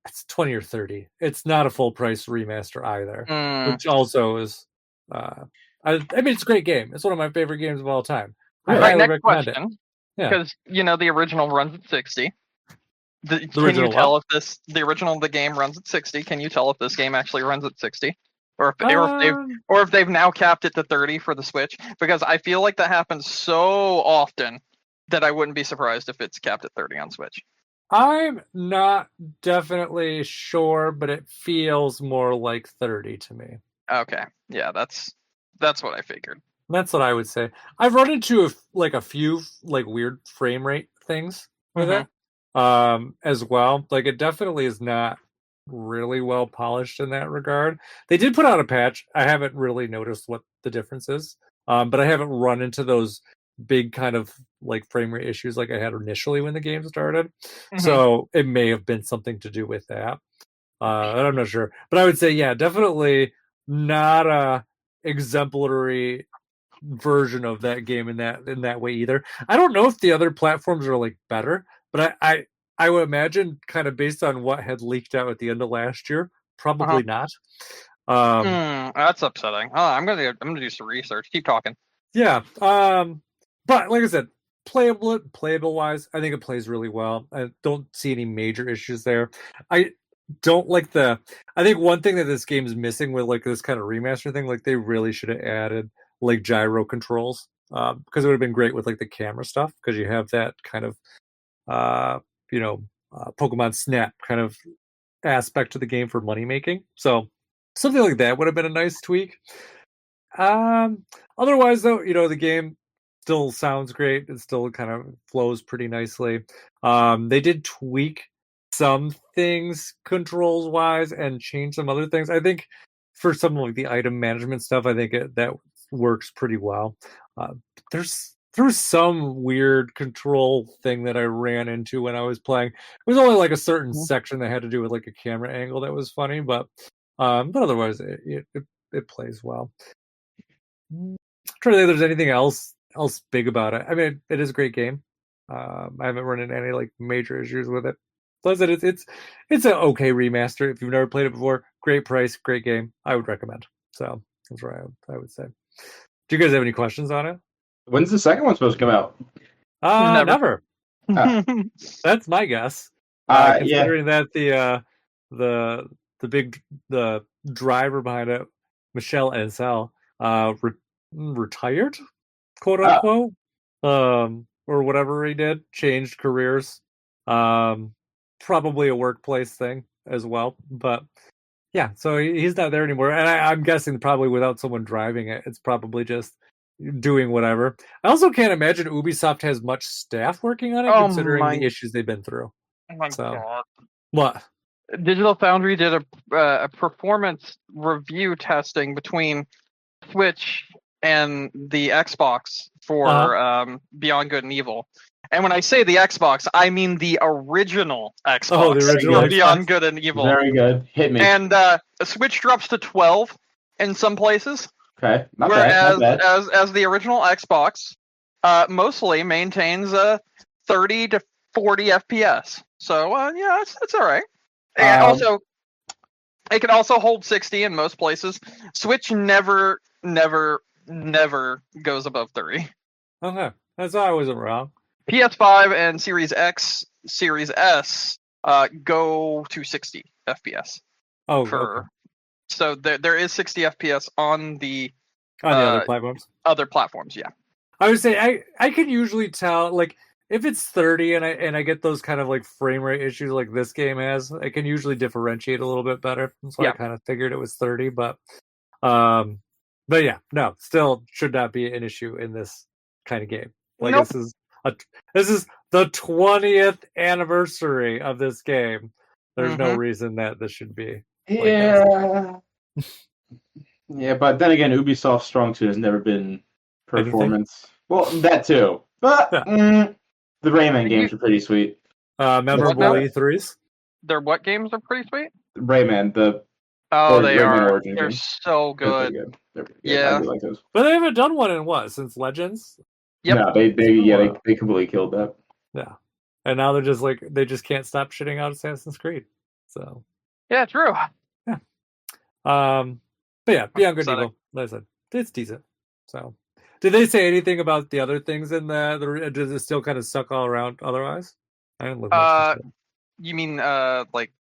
It's 20 or 30. It's not a full price remaster either, which also is. I mean, it's a great game. It's one of my favorite games of all time. I highly recommend it. Because the original runs at 60. Can you tell if the game runs at 60? Can you tell if this game actually runs at 60, or if they've now capped it to 30 for the Switch? Because I feel like that happens so often that I wouldn't be surprised if it's capped at 30 on Switch. I'm not definitely sure, but it feels more like 30 to me. Okay, yeah, that's what I figured. That's what I would say. I've run into a few like weird frame rate things with it. As well. Like, it definitely is not really well polished in that regard. They did put out a patch. I haven't really noticed what the difference is, but I haven't run into those big kind of like frame rate issues like I had initially when the game started. So it may have been something to do with that. I'm not sure, but I would say, yeah, definitely not a exemplary version of that game in that way either. I don't know if the other platforms are like better, but I would imagine, kind of based on what had leaked out at the end of last year, probably not. That's upsetting. I'm gonna do some research. Keep talking. Yeah. But like I said, playable wise, I think it plays really well. I don't see any major issues there. I don't like I think one thing that this game is missing with like this kind of remaster thing, like they really should have added like gyro controls, because it would have been great with like the camera stuff, because you have that kind of Pokemon Snap kind of aspect to the game for money making. So something like that would have been a nice tweak. Otherwise, though, the game still sounds great. It still kind of flows pretty nicely. They did tweak some things controls wise and change some other things. I think for some of the item management stuff, I think that works pretty well. There's some weird control thing that I ran into when I was playing. It was only like a certain section that had to do with like a camera angle that was funny, but otherwise it plays well. I'm trying to think if there's anything else big about it. I mean, it is a great game. I haven't run into any like major issues with it. Plus, it's an okay remaster. If you've never played it before, great price, great game. I would recommend. So that's what I would say. Do you guys have any questions on it? When's the second one supposed to come out? Never. That's my guess. Considering that the driver behind it, Michelle Ansel, retired, quote unquote, or whatever he did, changed careers. Probably a workplace thing as well, but yeah, so he's not there anymore. And I'm guessing probably without someone driving it, it's probably just doing whatever. I also can't imagine Ubisoft has much staff working on it, considering the issues they've been through. Oh my god! What? Digital Foundry did a performance review testing between Switch and the Xbox for Beyond Good and Evil. And when I say the Xbox, I mean the original Xbox. Oh, the original Beyond Good and Evil. Very good. Hit me. And Switch drops to 12 in some places. Okay, not whereas bad. As the original Xbox mostly maintains 30 to 40 FPS. So yeah, it's all right. And also, it can also hold 60 in most places. Switch never goes above 30. Okay, that's why I wasn't wrong. PS5 and Series X, Series S go to 60 FPS. Oh, okay. So there is 60 FPS on the other platforms. Other platforms, yeah. I would say I can usually tell, like, if it's 30 and I get those kind of like frame rate issues like this game has, I can usually differentiate a little bit better. So I kind of figured it was 30, but yeah, no, still should not be an issue in this kind of game. Like nope. This is the 20th anniversary of this game. There's no reason that this should be. Yeah. Yeah, but then again, Ubisoft's strong suit has never been performance. Well, that too. But the Rayman games are pretty sweet. Memorable E3s? Their what games are pretty sweet? Rayman, they Rayman are. Origin They're games. So good. They're yeah. I like those. But they haven't done one in what? Since Legends? Yep. No, they completely killed that. Yeah. And now they're just like, they just can't stop shitting out Assassin's Creed. So. Yeah, true. Yeah. But yeah, Beyond Good and Evil, like I said, it's decent. So, did they say anything about the other things in the does it still kind of suck all around otherwise? I didn't look much. You mean like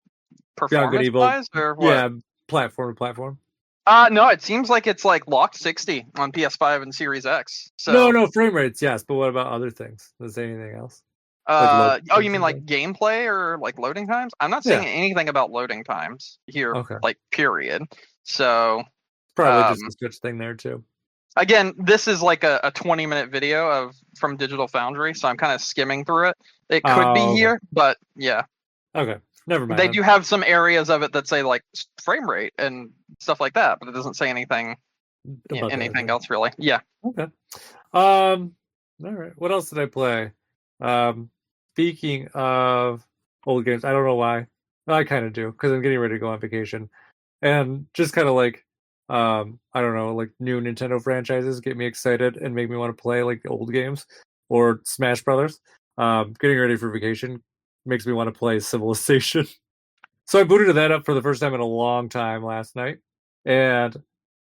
performance wise or what? Yeah, platform to platform. No, it seems like it's like locked 60 on PS5 and Series X. So no frame rates, yes, but what about other things? Does it say anything else? You mean like gameplay or like loading times? I'm not saying anything about loading times here, like period. So probably just a Switch thing there too. Again, this is like a 20-minute video from Digital Foundry, so I'm kind of skimming through it. It could be here, but yeah. Okay, never mind. They do have some areas of it that say like frame rate and stuff like that, but it doesn't say anything else really. Yeah. Okay. All right. What else did I play? Speaking of old games, I don't know why. I kind of do because I'm getting ready to go on vacation, and just kind of like I don't know, like new Nintendo franchises get me excited and make me want to play like the old games or Smash Brothers. Getting ready for vacation makes me want to play Civilization. So I booted that up for the first time in a long time last night, and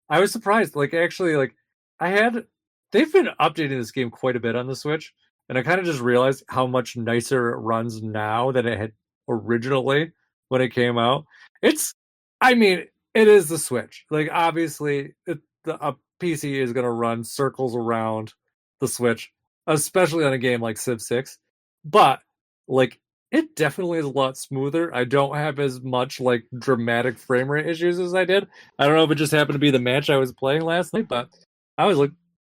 I was surprised. Like actually, like they've been updating this game quite a bit on the Switch. And I kind of just realized how much nicer it runs now than it had originally when it came out. It is the Switch. Like, obviously, a PC is going to run circles around the Switch, especially on a game like Civ 6. But, like, it definitely is a lot smoother. I don't have as much, like, dramatic frame rate issues as I did. I don't know if it just happened to be the match I was playing last night, but I was like,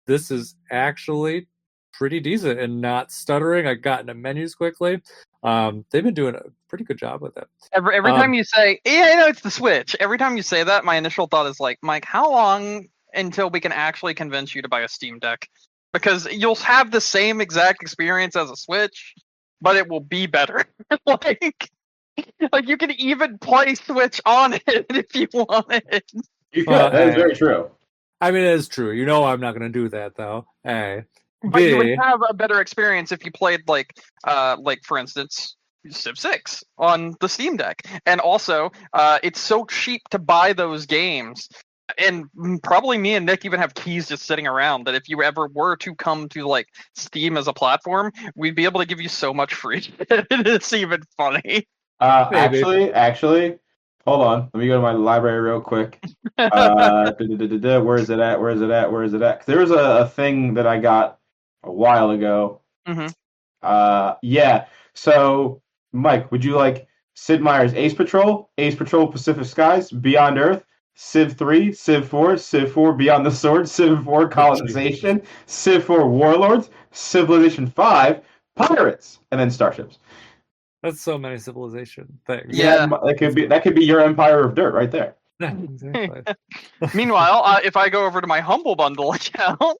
this is actually pretty decent and not stuttering. I got into menus quickly. They've been doing a pretty good job with it. Every time you say, it's the Switch. Every time you say that, my initial thought is like, Mike, how long until we can actually convince you to buy a Steam Deck? Because you'll have the same exact experience as a Switch, but it will be better. like you can even play Switch on it if you want it. You could. That is very true. I mean, it is true. You know I'm not going to do that, though. Hey. But you would B, have a better experience if you played like for instance, Civ 6 on the Steam Deck. And also, it's so cheap to buy those games. And probably me and Nick even have keys just sitting around that if you ever were to come to like Steam as a platform, we'd be able to give you so much free shit. It's even funny. Maybe. Actually, hold on. Let me go to my library real quick. Where is it at? Where is it at? Where is it at? 'Cause there was a thing that I got a while ago. Mm-hmm. Yeah. So, Mike, would you like Sid Meier's Ace Patrol Pacific Skies, Beyond Earth, Civ 3, Civ 4, Civ 4 Beyond the Sword, Civ 4 Colonization, Civ 4 Warlords, Civilization 5 Pirates, and then Starships. That's so many civilization things. Yeah. That could be your Empire of Dirt right there. Yeah, exactly. Meanwhile, if I go over to my Humble Bundle account,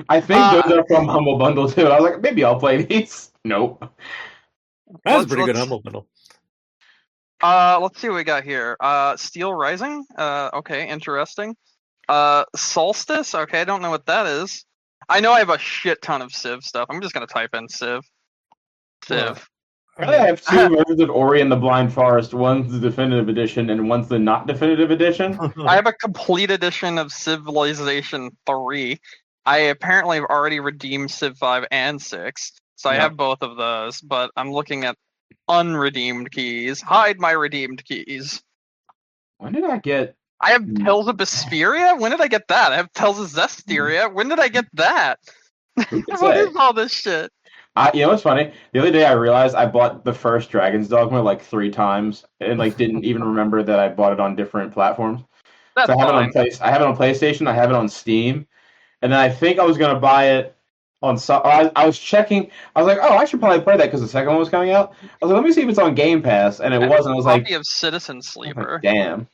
I think those are from Humble Bundle too. I was like, maybe I'll play these. Nope. That's a pretty good Humble Bundle. Let's see what we got here. Steel Rising. Okay, interesting. Solstice. Okay, I don't know what that is. I know I have a shit ton of Civ stuff. I'm just gonna type in Civ. Civ. I have two versions of Ori and the Blind Forest. One's the definitive edition, and one's the not definitive edition. I have a complete edition of Civilization 3. I apparently have already redeemed Civ 5 and 6, so I have both of those. But I'm looking at unredeemed keys. Hide my redeemed keys. When did I get? I have Tales of Vesperia? When did I get that? I have Tales of Zestiria. When did I get that? What is all this shit? You know what's funny? The other day I realized I bought the first Dragon's Dogma like 3 times and like didn't even remember that I bought it on different platforms. That's so I have fine. I have it on PlayStation. I have it on Steam, and then I think I was gonna buy it on. I was checking. I was like, oh, I should probably play that because the second one was coming out. I was like, let me see if it's on Game Pass, and it wasn't. I was like, copy of Citizen Sleeper. Damn.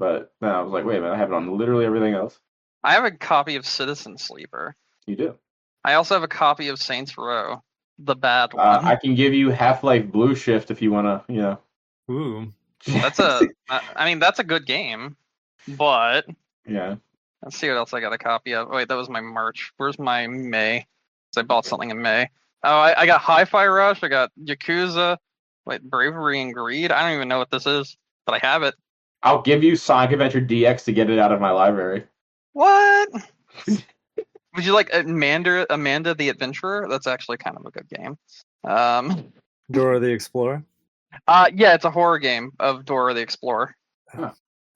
But then I was like, wait a minute, I have it on literally everything else. I have a copy of Citizen Sleeper. You do. I also have a copy of Saints Row, the bad one. I can give you Half-Life Blue Shift if you want to, Ooh. That's that's a good game, but yeah. Let's see what else I got a copy of. Oh, wait, that was my March. Where's my May? Because I bought something in May. Oh, I got Hi-Fi Rush. I got Yakuza. Wait, Bravery and Greed. I don't even know what this is, but I have it. I'll give you Sonic Adventure DX to get it out of my library. What? Would you like Amanda the Adventurer? That's actually kind of a good game. Dora the Explorer? Yeah, it's a horror game of Dora the Explorer. Huh.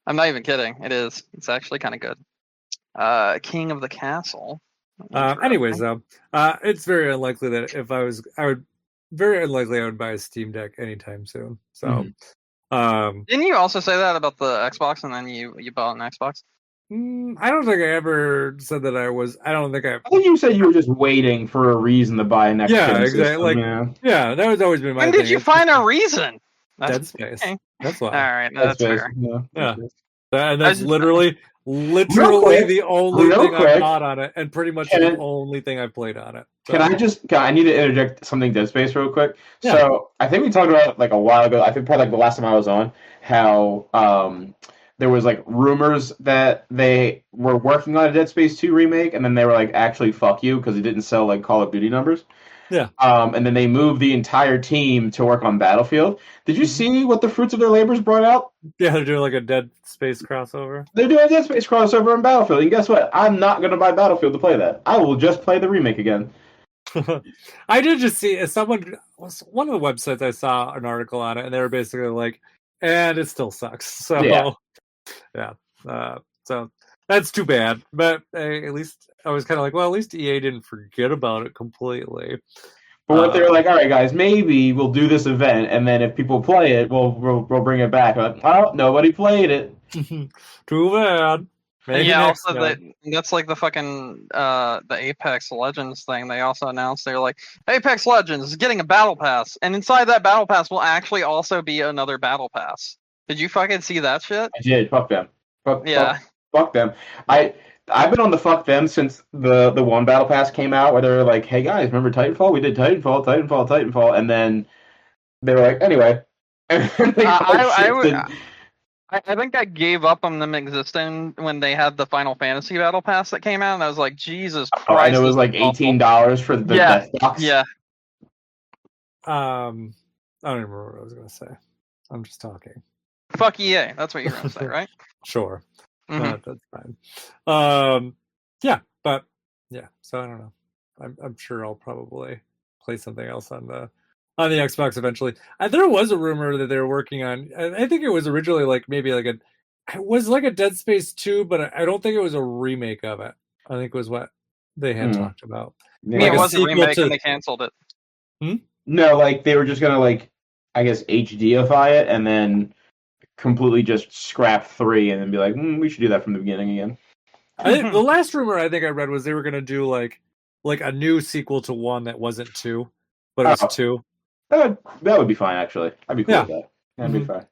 I'm not even kidding. It is. It's actually kind of good. King of the Castle. Anyways, though, it's very unlikely that I would buy a Steam Deck anytime soon. So, didn't you also say that about the Xbox, and then you bought an Xbox? I don't think I ever said that I was. I think you said you were just waiting for a reason to buy an Xbox. Yeah, exactly. Yeah, that has always been my thing. When did you find a reason? Dead Space. Okay. That's why. All right, that's fair. Yeah. And that's literally the only thing I bought on it, and pretty much the only thing I played on it. So. I need to interject something Dead Space real quick. Yeah. So I think we talked about like a while ago. I think probably like the last time I was on how there was like rumors that they were working on a Dead Space 2 remake, and then they were like, actually, fuck you, because it didn't sell like Call of Duty numbers. Yeah. And then they moved the entire team to work on Battlefield. Did you see what the fruits of their labors brought out? Yeah, they're doing like a Dead Space crossover. They're doing a Dead Space crossover on Battlefield. And guess what? I'm not going to buy Battlefield to play that. I will just play the remake again. I did just see one of the websites I saw an article on it, and they were basically like, and it still sucks. So yeah. So that's too bad. But at least I was kind of like, well, at least EA didn't forget about it completely. But what they were like, all right, guys, maybe we'll do this event, and then if people play it, we'll bring it back. Like, oh, nobody played it. Too bad. Maybe also that's like the fucking the Apex Legends thing. They also announced they're like, Apex Legends is getting a battle pass, and inside that battle pass will actually also be another battle pass. Did you fucking see that shit? I did. Fuck them. Fuck them. I've been on the fuck them since the one battle pass came out, where they were like, hey guys, remember Titanfall? We did Titanfall, and then they were like, anyway. I think I gave up on them existing when they had the Final Fantasy Battle Pass that came out, and I was like, Jesus Christ! Oh, and it was this like is awful. $18 for the Yeah, Death Box. yeah. I don't even remember what I was going to say. I'm just talking. Fuck EA. That's what you're gonna say, right? Sure. Mhm. That's fine. Yeah, but yeah. So I don't know. I'm sure I'll probably play something else on the Xbox eventually. There was a rumor that they were working on. I think it was originally like maybe like it was like a Dead Space 2, but I don't think it was a remake of it. I think it was what they had talked about. I mean, Yeah. it was a sequel remake to- and they canceled it. No, like they were just gonna like, I guess HDify it and then completely just scrap 3 and then be like, we should do that from the beginning again. I think the last rumor I think I read was they were gonna do like a new sequel to 1 that wasn't 2, but it was Oh. 2. That would be fine actually. I'd be cool with that. That'd be fine.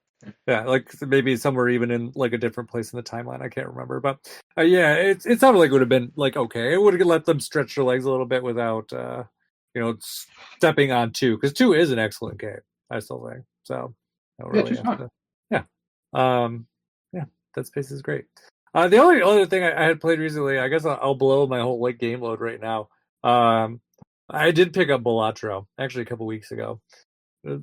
Yeah, like maybe somewhere even in like a different place in the timeline. I can't remember, but yeah, it sounded like it would have been like okay. It would have let them stretch their legs a little bit without stepping on 2, because 2 is an excellent game. I still think so. Really yeah. Yeah, Dead Space is great. The only other thing I had played recently, I guess I'll blow my whole like game load right now. I did pick up Balatro actually a couple weeks ago,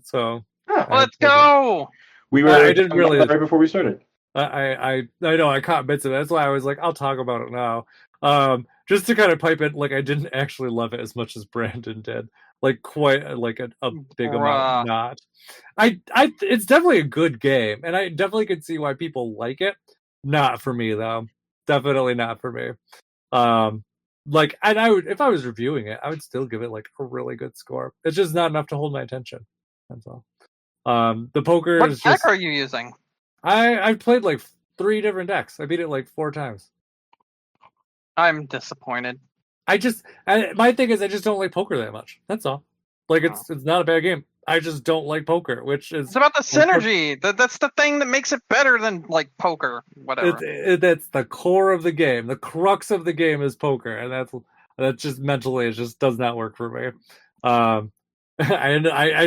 so Let's go. We were I didn't really right before we started. I know I caught bits of it. That's why I was like, I'll talk about it now. Just to kind of pipe it, like I didn't actually love it as much as Brandon did. Like quite like a big amount. Not. It's definitely a good game, and I definitely could see why people like it. Not for me though. Definitely not for me. Like, and I would, if I was reviewing it, I would still give it like a really good score. It's just not enough to hold my attention. That's all. The poker What is deck just. are you using? I've played like 3 different decks. I beat it like 4 times. I'm disappointed. My thing is I just don't like poker that much. That's all. Like it's not a bad game. I just don't like poker, which is It's about the synergy. That's the thing that makes it better than like poker, whatever. That's the core of the game. The crux of the game is poker, and that's just mentally it just does not work for me. I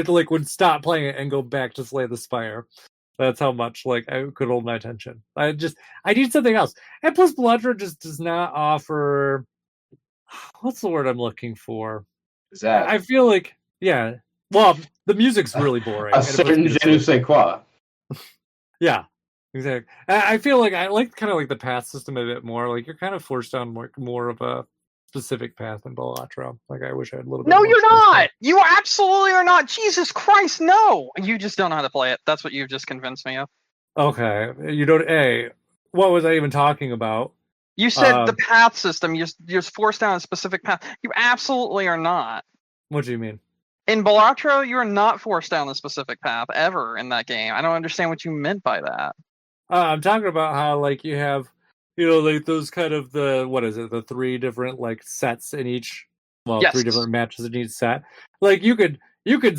like would stop playing it and go back to Slay the Spire. That's how much like I could hold my attention. I need something else. And plus Balatro just does not offer what's the word I'm looking for? Is that I feel like well, the music's really boring. a certain je ne sais quoi. Yeah, exactly. I feel like I like kind of like the path system a bit more. Like you're kind of forced down more of a specific path in Balatro. Like I wish I had a little bit. No, more you're space not. there. You absolutely are not. Jesus Christ, no. You just don't know how to play it. That's what you've just convinced me of. Okay, you don't. What was I even talking about? You said the path system. You're forced down a specific path. You absolutely are not. What do you mean? In Balatro, you are not forced down a specific path ever in that game. I don't understand what you meant by that. I'm talking about how like you have, like those kind of the 3 different like sets in each. Well, Yes. 3 different matches in each set. Like you could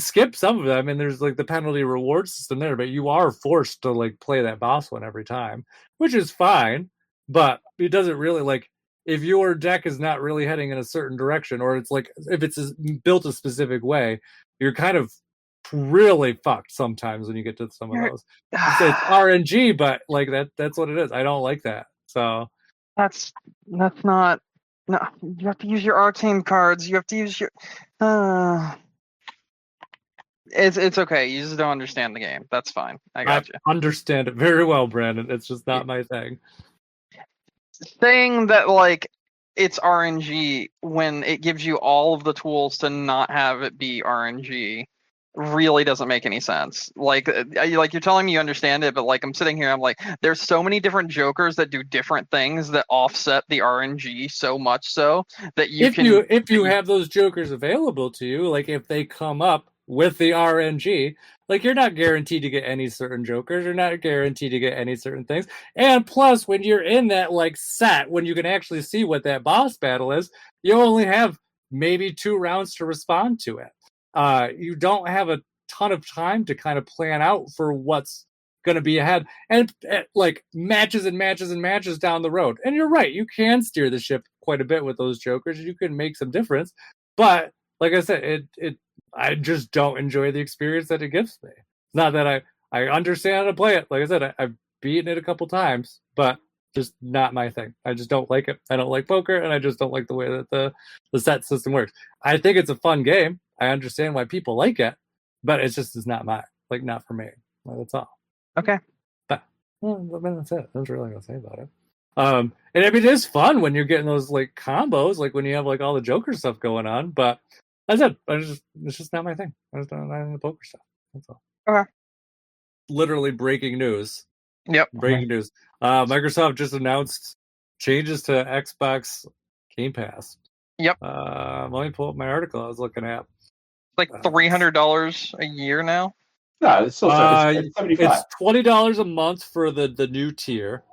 skip some of them, and there's like the penalty reward system there, but you are forced to like play that boss one every time, which is fine. But it doesn't really like if your deck is not really heading in a certain direction, or it's like if it's built a specific way, you're kind of really fucked sometimes when you get to some of those. It's RNG, but like that's what it is. I don't like that. So that's not. No, you have to use your Arcane cards. You have to use your. It's okay. You just don't understand the game. That's fine. I got you. Understand it very well, Brandon. It's just not my thing. Saying that like it's RNG when it gives you all of the tools to not have it be RNG really doesn't make any sense. Like you're telling me you understand it, but like I'm sitting here, I'm like, there's so many different jokers that do different things that offset the RNG so much so that if you have those jokers available to you, like if they come up with the RNG, like you're not guaranteed to get any certain jokers, you're not guaranteed to get any certain things. And plus when you're in that like set, when you can actually see what that boss battle is, you only have maybe 2 rounds to respond to it. You don't have a ton of time to kind of plan out for what's going to be ahead, and like matches and matches and matches down the road. And you're right, you can steer the ship quite a bit with those jokers. You can make some difference, but like I said, I just don't enjoy the experience that it gives me. It's not that I understand how to play it. Like I said, beaten it a couple times, but just not my thing. I just don't like it. I don't like poker, and I just don't like the way that the set system works. I think it's a fun game. I understand why people like it, but it just is not not for me. That's all. Okay. But that's it. That's really gonna say about it. And I mean, it is fun when you're getting those like combos, like when you have like all the Joker stuff going on. But that's it. It's just not my thing. I just don't like the poker stuff. That's all. Okay. Literally breaking news. Yep. Breaking news. Microsoft just announced changes to Xbox Game Pass. Yep. Let me pull up my article I was looking at. Like $300 a year now. No, it's still it's $75. It's $20 a month for the new tier.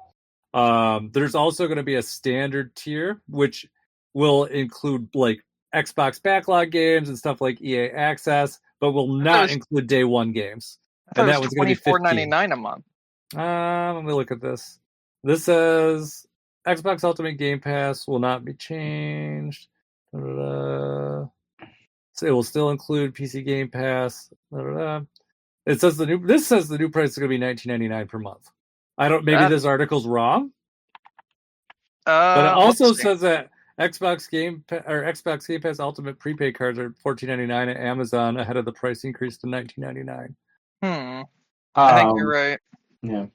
There's also going to be a standard tier, which will include like Xbox backlog games and stuff like EA Access, but will not include day one games. And that was $24.99 a month. Let me look at this. This says Xbox Ultimate Game Pass will not be changed. So it will still include PC Game Pass. It says this says the new price is going to be $19.99 per month. Maybe this article's wrong. But it also says that Xbox Game Pass Ultimate prepaid cards are $14.99 at Amazon ahead of the price increase to $19.99. I think you're right. Yeah.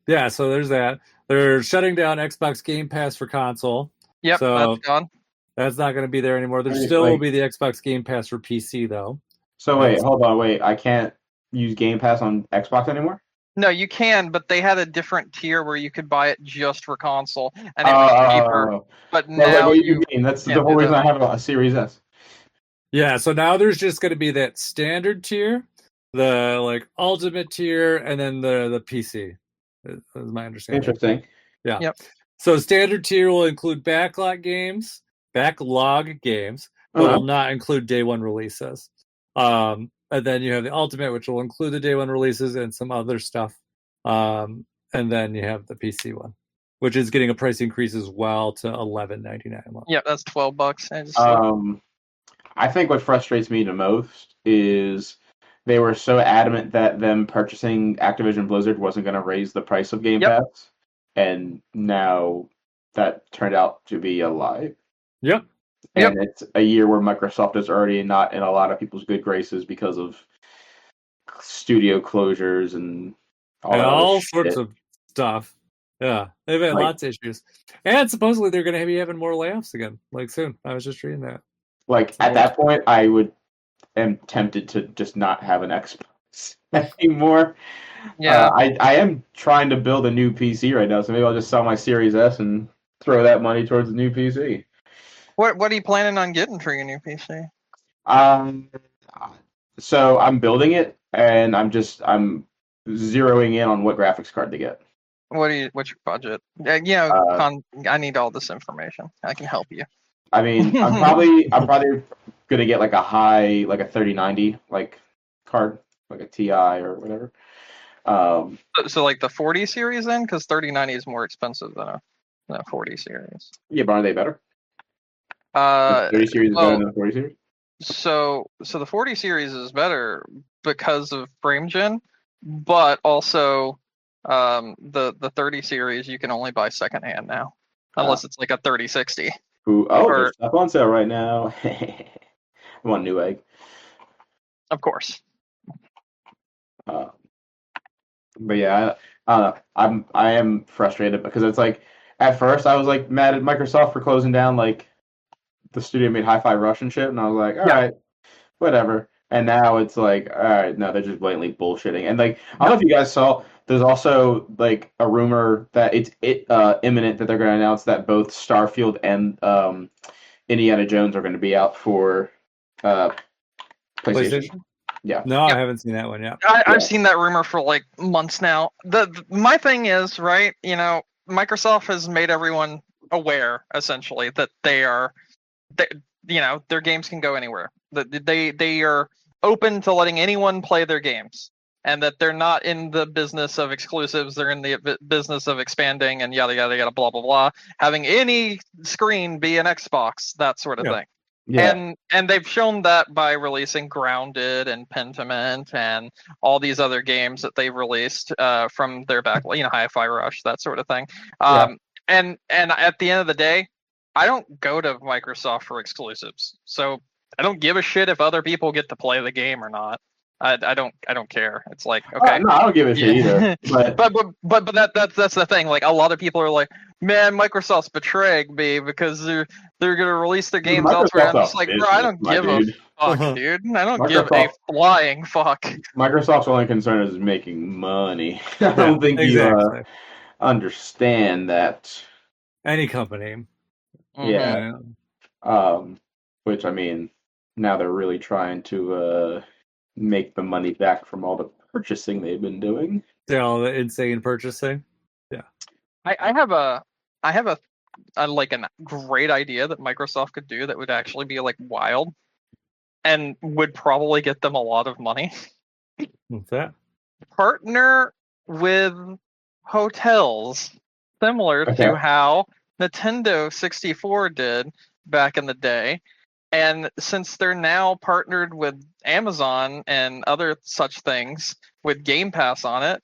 Yeah, so there's that. They're shutting down Xbox Game Pass for console. Yep, so that's gone. That's not going to be there anymore. There still will be the Xbox Game Pass for PC, though. So hold on. I can't use Game Pass on Xbox anymore? No, you can, but they had a different tier where you could buy it just for console, and it was cheaper. But now what do you mean? That's the whole reason I have a Series S. Yeah, so now there's just going to be that standard tier, the like ultimate tier, and then the PC. Is my understanding. Interesting. Yeah. Yep. So standard tier will include backlog games, but will not include day one releases. And then you have the ultimate, which will include the day one releases and some other stuff. And then you have the PC one, which is getting a price increase as well to $11.99 a month. Yeah, that's $12. I think what frustrates me the most is they were so adamant that them purchasing Activision Blizzard wasn't going to raise the price of Game Pass, and now that turned out to be a lie. Yep. And it's a year where Microsoft is already not in a lot of people's good graces because of studio closures and all sorts of stuff. Yeah, they've had lots of issues. And supposedly they're going to be having more layoffs again, like soon. I was just reading that. Like, at that point, I am tempted to just not have an Xbox anymore. Yeah. I am trying to build a new PC right now, so maybe I'll just sell my Series S and throw that money towards the new PC. What are you planning on getting for your new PC? So I'm building it, and I'm zeroing in on what graphics card to get. What's your budget? I need all this information. I can help you. I mean, I'm probably gonna get like a 3090 like card, like a TI or whatever. So like the 40 series then, because 3090 is more expensive than a 40 series. Yeah, but aren't they better? 30 series is better than the 40 series? So the 40 series is better because of frame gen, but also the 30 series you can only buy secondhand now, unless it's like a 3060. There's stuff on sale right now. I want Newegg. Of course. But yeah, I am frustrated because it's like at first I was like mad at Microsoft for closing down like the studio made Hi-Fi Rush and shit, and I was like, all right, whatever. And now it's like, all right, no, they're just blatantly bullshitting. And like, I don't know if you guys saw, there's also like a rumor that it's imminent that they're going to announce that both Starfield and Indiana Jones are going to be out for PlayStation. Yeah. No, I haven't seen that one yet. I've seen that rumor for like months now. My thing is, right, Microsoft has made everyone aware essentially that their games can go anywhere. That they are open to letting anyone play their games, and that they're not in the business of exclusives. They're in the business of expanding and yada yada yada blah blah blah. Having any screen be an Xbox, that sort of thing. Yeah. And they've shown that by releasing Grounded and Pentiment and all these other games that they've released from their back, Hi-Fi Rush, that sort of thing. And at the end of the day, I don't go to Microsoft for exclusives, so I don't give a shit if other people get to play the game or not. I don't care. It's like, okay. No, I don't give a shit either. But that's the thing. Like, a lot of people are like, man, Microsoft's betraying me because they're gonna release their games elsewhere. I'm just like, bro, I don't give a fuck, dude. I don't give a flying fuck. Microsoft's only concern is making money. I don't think you understand that. Any company. Yeah. Which, I mean, now they're really trying to make the money back from all the purchasing they've been doing. Yeah, all the insane purchasing. Yeah. I have a like a great idea that Microsoft could do that would actually be like wild and would probably get them a lot of money. What's that? Partner with hotels, similar to how Nintendo 64 did back in the day. And since they're now partnered with Amazon and other such things with Game Pass on it,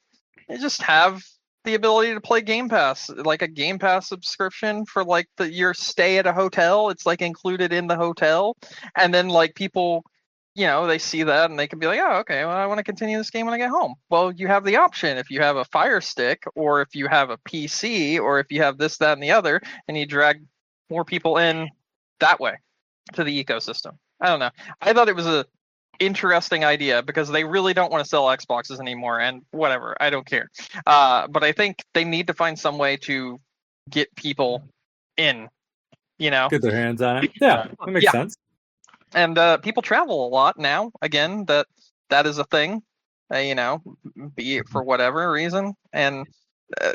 they just have the ability to play Game Pass, like a Game Pass subscription for like your stay at a hotel. It's like included in the hotel. And then like people, they see that and they can be like, oh, okay, well, I want to continue this game when I get home. Well, you have the option if you have a Fire Stick or if you have a PC or if you have this, that, and the other, and you drag more people in that way to the ecosystem. I don't know. I thought it was a interesting idea because they really don't want to sell Xboxes anymore, and whatever, I don't care. But I think they need to find some way to get people in, get their hands on it. Yeah, that makes sense. And people travel a lot now. Again, that is a thing. Be it for whatever reason, and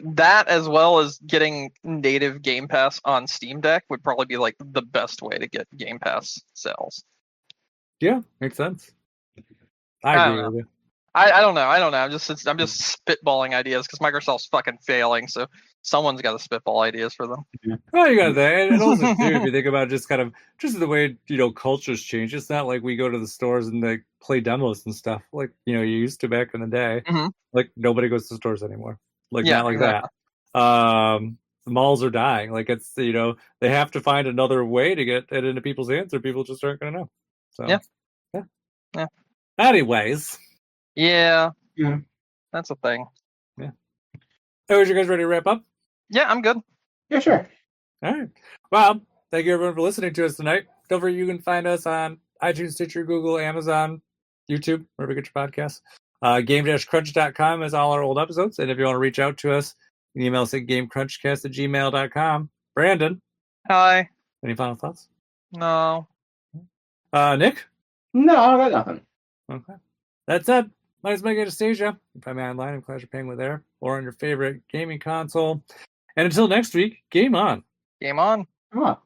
that, as well as getting native Game Pass on Steam Deck, would probably be like the best way to get Game Pass sales. Yeah, makes sense. I agree with you. I don't know. I'm just spitballing ideas because Microsoft's fucking failing. So someone's got to spitball ideas for them. Yeah. Well, you got that, and also too, if you think about just the way cultures change. It's not like we go to the stores and they play demos and stuff like you used to back in the day. Mm-hmm. Like nobody goes to stores anymore. Like not like that. The malls are dying. Like it's they have to find another way to get it into people's hands, or people just aren't going to know. So yeah. Anyways. Yeah. That's a thing. Yeah. So, are you guys ready to wrap up? Yeah, I'm good. Yeah, sure. All right. Well, thank you everyone for listening to us tonight. Don't forget you can find us on iTunes, Stitcher, Google, Amazon, YouTube, wherever you get your podcasts. Game-crunch.com is all our old episodes. And if you want to reach out to us, you can email us at gamecrunchcast@gmail.com. Brandon. Hi. Any final thoughts? No. Nick? No, I got nothing. Okay. That's it. My name is Mike Anastasia. You can find me online in Clash of Penguin there, or on your favorite gaming console. And until next week, game on. Game on. Come on.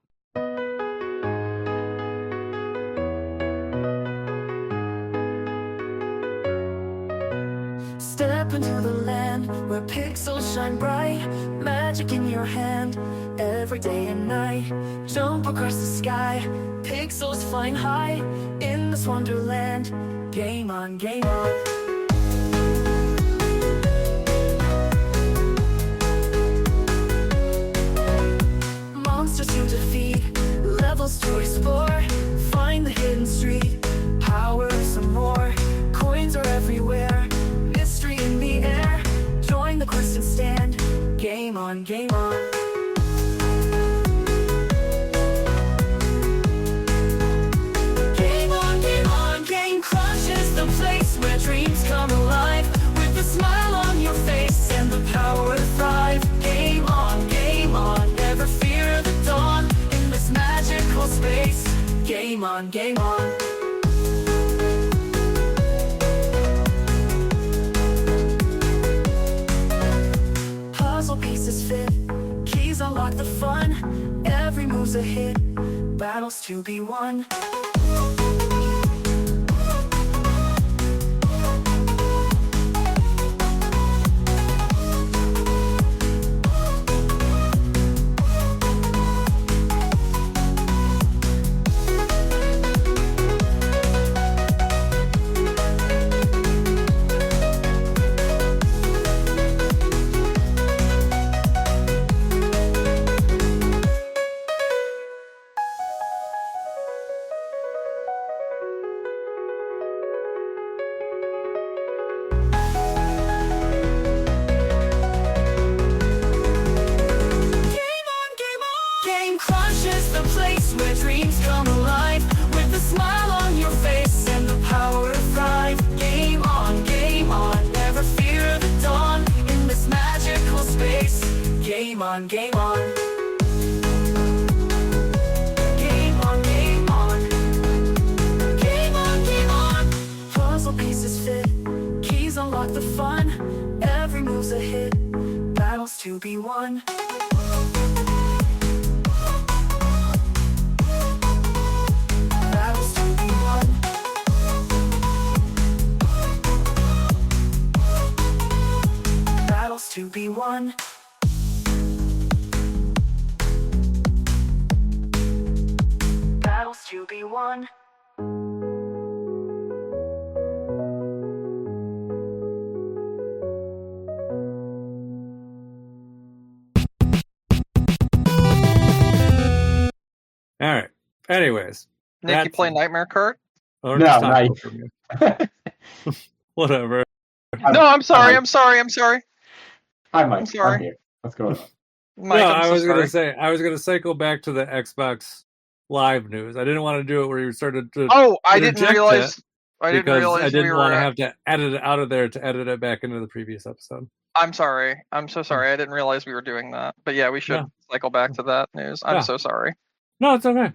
Step into the land where pixels shine bright, magic in your hand, every day and night. Jump across the sky, pixels flying high, in this wonderland. Game on, game on. Monsters to defeat, levels to explore, find the hidden street, power of some more. Coins are everywhere, mystery in the air. Join the quest and stand. Game on, game on. Game on, game on. Game Crunch is the place where dreams come alive, with a smile on your face and the power to thrive. Game on, never fear the dawn in this magical space. Game on, game on. Puzzle pieces fit, keys unlock the fun, every move's a hit, battles to be won. Game on, game on. Game on, game on. Game on, game on. Puzzle pieces fit, keys unlock the fun. Every move's a hit, battles to be won. Battles to be won. Battles to be won. Battles to be won. All right. Anyways. Nick, you That's- play Nightmare Kart? or No, just talk not over me. Whatever. No, I'm sorry. Hi. I'm sorry. I'm sorry. Hi, Mike. I'm sorry. I'm here. What's going on? Mike, No, I'm I so was sorry. gonna say I was gonna cycle back to the Xbox Live news. I didn't want to do it where you started to Oh, I didn't interject realize. it I didn't because realize I didn't we want were. to have to edit it out of there to edit it back into the previous episode. I'm sorry. I'm so sorry. I didn't realize we were doing that. But yeah, we should No. cycle back to that news. I'm Yeah. so sorry. No, it's okay.